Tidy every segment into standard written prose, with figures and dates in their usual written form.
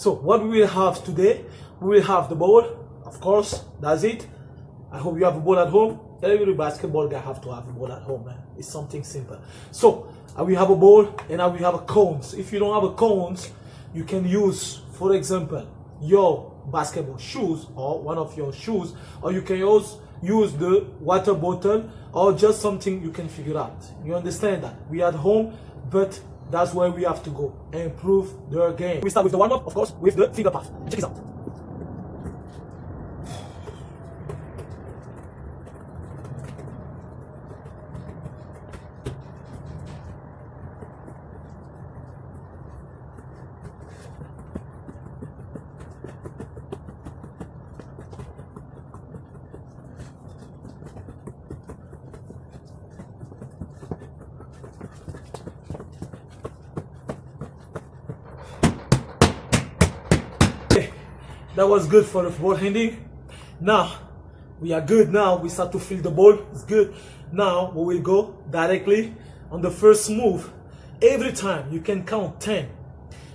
So what we will have today, we will have the ball, of course, that's it. I hope you have a ball at home. Every basketball guy have to have a ball at home, man. It's something simple. So we have a ball and we have a cones. If you don't have a cones, you can use, for example, your basketball shoes or one of your shoes, or you can use the water bottle or just something you can figure out. You understand that? We at home, but that's where we have to go and improve their game. We start with the warm-up, of course, with the finger pass. Check this out. That was good for the ball handling. Now we are good. Now we start to feel the ball. It's good. Now we will go directly on the first move. Every time you can count 10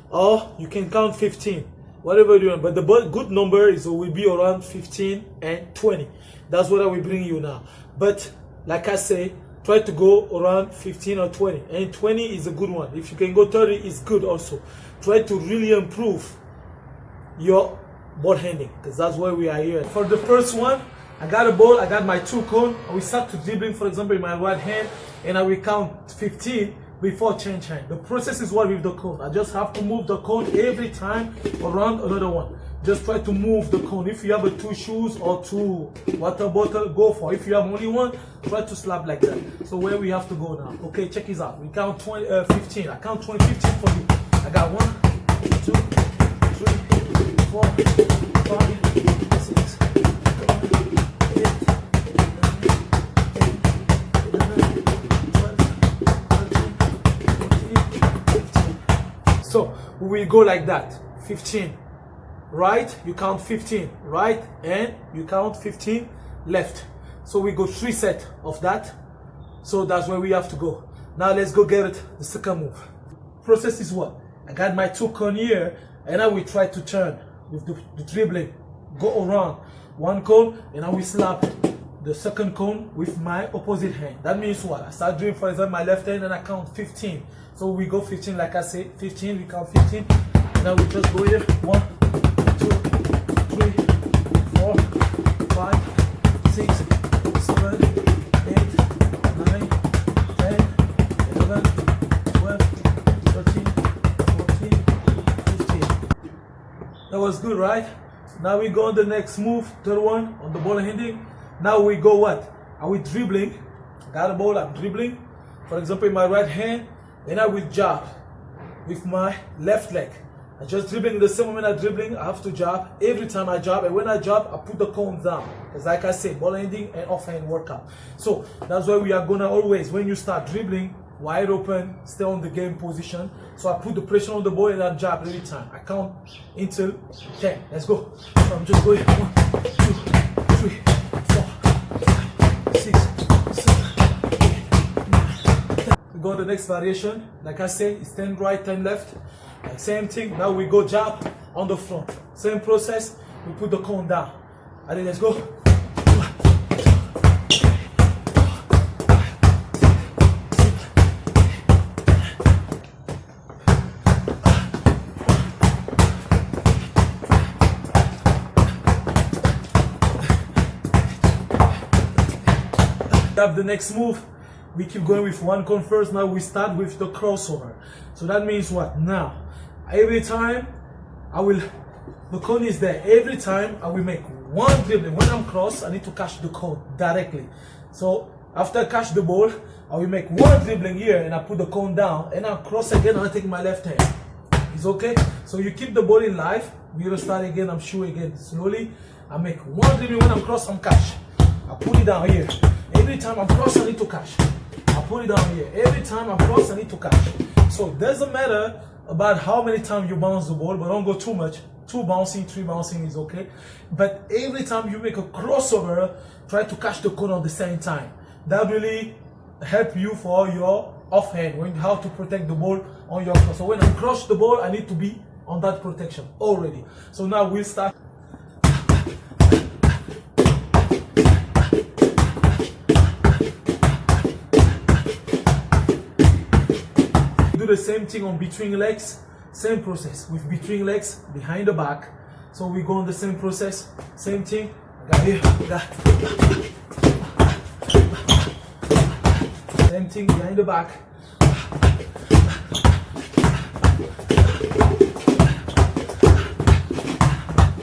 or you can count 15, whatever you want. But the good number is will be around 15 and 20. That's what I will bring you now. But like I say, try to go around 15 or 20. And 20 is a good one. If you can go 30, it's good also. Try to really improve your ball handling, because that's why we are here. For the first one, I got a ball, I got my 2 cone, and we start to dribbling, for example, in my right hand, and I will count 15 before change hand. The process is what with the cone. I just have to move the cone every time around another one. Just try to move the cone. If you have a 2 shoes or 2 water bottle, go for it. If you have only one, try to slap like that. So where we have to go now? Okay, check this out. We count 15. I count 20, 15 for you. I got 1, 2, 3, 4, 5, 6, 7, 8, 9, 12, 13, 14, 15. So we will go like that. 15. Right, you count 15 right, and you count 15 left. So we go 3 sets of that. So that's where we have to go. Now let's go get it. The second move. Process is what? I got my 2 cone here, and I will try to turn with the dribbling. Go around 1 cone, and I will slap the second cone with my opposite hand. That means what? I start doing, for example, my left hand, and I count 15. So we go 15, like I say, 15. We count 15, and I will just go here. 1, 2, 3, 4, 5, 6, 7, 8, 9, 10, 11, 12, 13, 14, 15. That was good, right? Now we go on the next move, third one, on the ball handling. Now we go what? Are we dribbling? Got a ball, I'm dribbling. For example, in my right hand, and I will jab with my left leg. I just dribbling. The same moment I dribbling, I have to jab. Every time I jab, and when I jab, I put the cone down. Because like I said, ball handling and offhand workout. So that's why we are gonna always, when you start dribbling, wide open, stay on the game position. So I put the pressure on the ball and I jab every time. I count until 10. Let's go. So I'm just going 1, 2, 3, 4, 5, 6, 7, 8, 9, 10. We go to the next variation. Like I say, it's 10 right, 10 left. Like same thing. Now we go jab on the front. Same process. We put the cone down. And then let's go. Have the next move. We keep going with 1 cone first. Now we start with the crossover. So that means what? Now every time the cone is there. Every time I will make 1 dribbling. When I'm cross, I need to catch the cone directly. So after I catch the ball, I will make 1 dribbling here, and I put the cone down, and I cross again, and I take my left hand. It's okay. So you keep the ball in life. We're gonna start again. I'm sure again slowly. I make 1 dribbling. When I'm cross, I'm catch. I put it down here. Every time I'm cross, I need to catch. I put it down here. Every time I'm cross, I need to catch. So it doesn't matter about how many times you bounce the ball, but don't go too much. 2 bouncing, 3 bouncing is okay. But every time you make a crossover, try to catch the cone at the same time. That really help you for your offhand, when how to protect the ball on your cross. So when I cross the ball, I need to be on that protection already. So now we'll start. Do the same thing on between legs, same process with between legs behind the back. So we go on the same process, same thing. Got here, got. Same thing behind the back.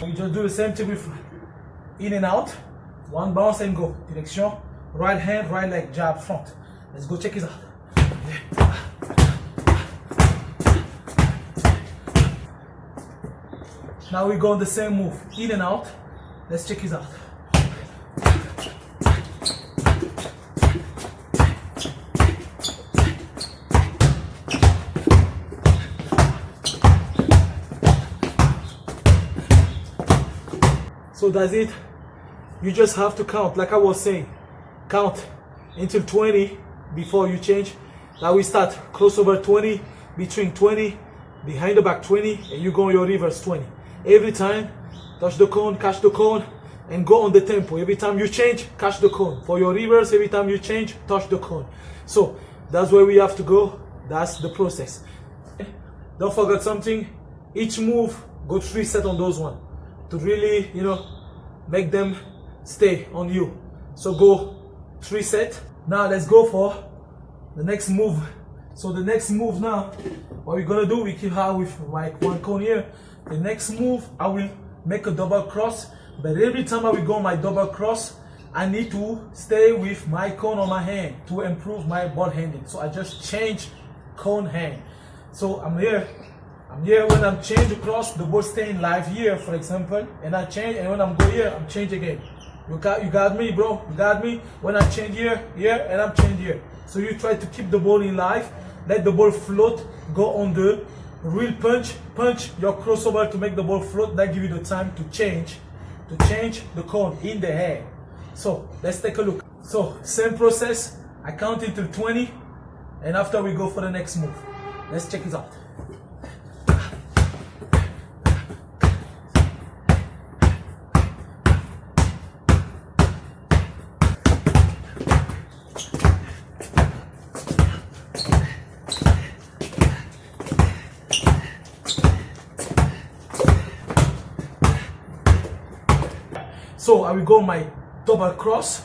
We just do the same thing with in and out. One bounce and go. Direction, right hand, right leg, jab, front. Let's go check this out. Now we go on the same move, in and out. Let's check this out. So that's it. You just have to count, like I was saying, count until 20 before you change. Now we start crossover 20, between 20, behind the back 20, and you go on your reverse 20. Every time, touch the cone, catch the cone, and go on the tempo. Every time you change, catch the cone. For your reverse, every time you change, touch the cone. So that's where we have to go. That's the process. Don't forget something. Each move, go 3 sets on those one to really, make them stay on you. So go 3 sets. Now let's go for the next move. So the next move now, what we're gonna do, we keep out with like one cone here. The next move, I will make a double cross, but every time I will go my double cross, I need to stay with my cone on my hand to improve my ball handling. So I just change cone hand. So I'm here when I'm change across, the ball staying live here, for example, and I change, and when I'm go here, I'm change again. You got me, bro, you got me? When I change here, and I'm change here. So you try to keep the ball in live, let the ball float, go on the real punch your crossover to make the ball float. That give you the time to change the cone in the air. So let's take a look. So same process, I count until 20, and after we go for the next move. Let's check this out. So I will go my double cross,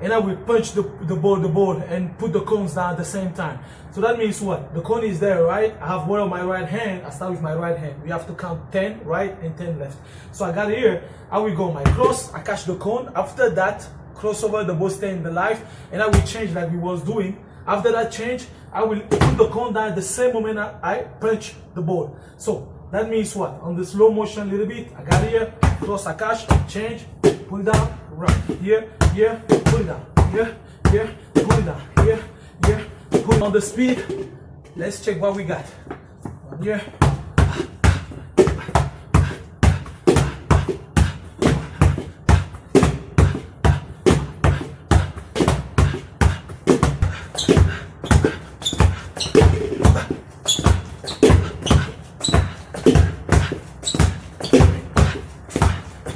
and I will punch the ball and put the cones down at the same time. So that means what? The cone is there, right? I have one on my right hand. I start with my right hand. We have to count 10 right and 10 left. So I got here. I will go my cross. I catch the cone. After that, crossover, the ball stay in the life, and I will change like we was doing. After that change, I will put the cone down at the same moment I punch the ball. So that means what? On the slow motion a little bit, I got here, cross, I catch, change, pull it down, right, here, pull it down, here, pull it down, here, pull it on the speed. Let's check what we got. One here.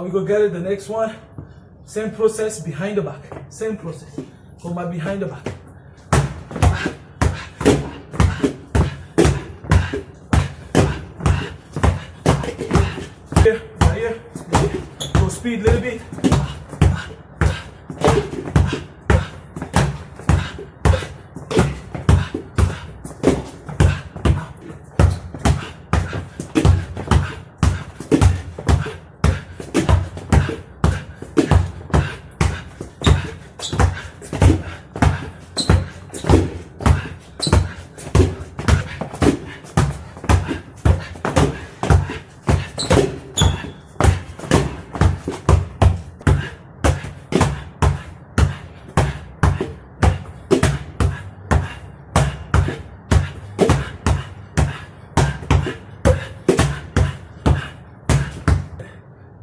We go get it, the next one, same process behind the back, same process, go my behind the back. Here, right here, go speed a little bit.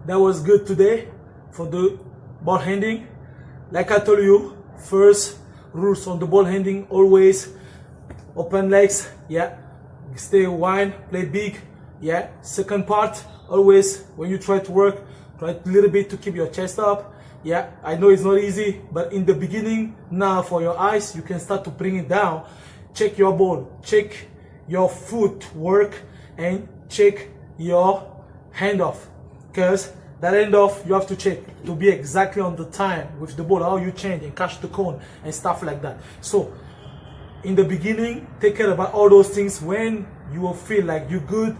That was good today for the ball handling. Like I told you, first rules on the ball handling, always open legs, stay wide, play big, Yeah, second part, always when you try to work, try a little bit to keep your chest up. Yeah, I know it's not easy, but in the beginning, now for your eyes, you can start to bring it down. Check your ball, check your foot work, and check your handoff. Because that handoff, you have to check to be exactly on the time with the ball, how you change and catch the cone and stuff like that. So in the beginning, take care about all those things. When you will feel like you're good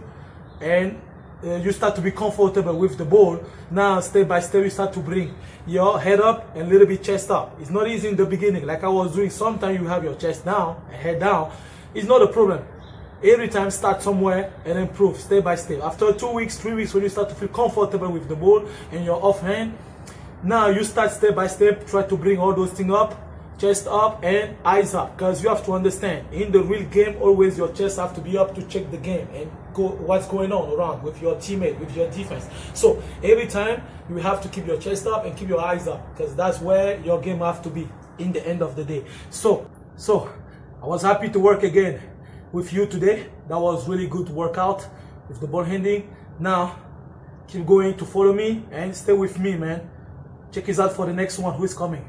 and you start to be comfortable with the ball, now step by step you start to bring your head up and a little bit chest up. It's not easy in the beginning, like I was doing. Sometimes you have your chest down and head down. It's not a problem. Every time start somewhere and improve step by step. After 2 weeks, 3 weeks, when you start to feel comfortable with the ball and your offhand, now you start step by step, try to bring all those things up, chest up and eyes up. Because you have to understand, in the real game, always your chest have to be up to check the game and go what's going on around with your teammate, with your defense. So every time you have to keep your chest up and keep your eyes up, because that's where your game have to be in the end of the day. So I was happy to work again with you today. That was really good workout with the ball handling. Now keep going to follow me and stay with me, man. Check us out for the next one who is coming.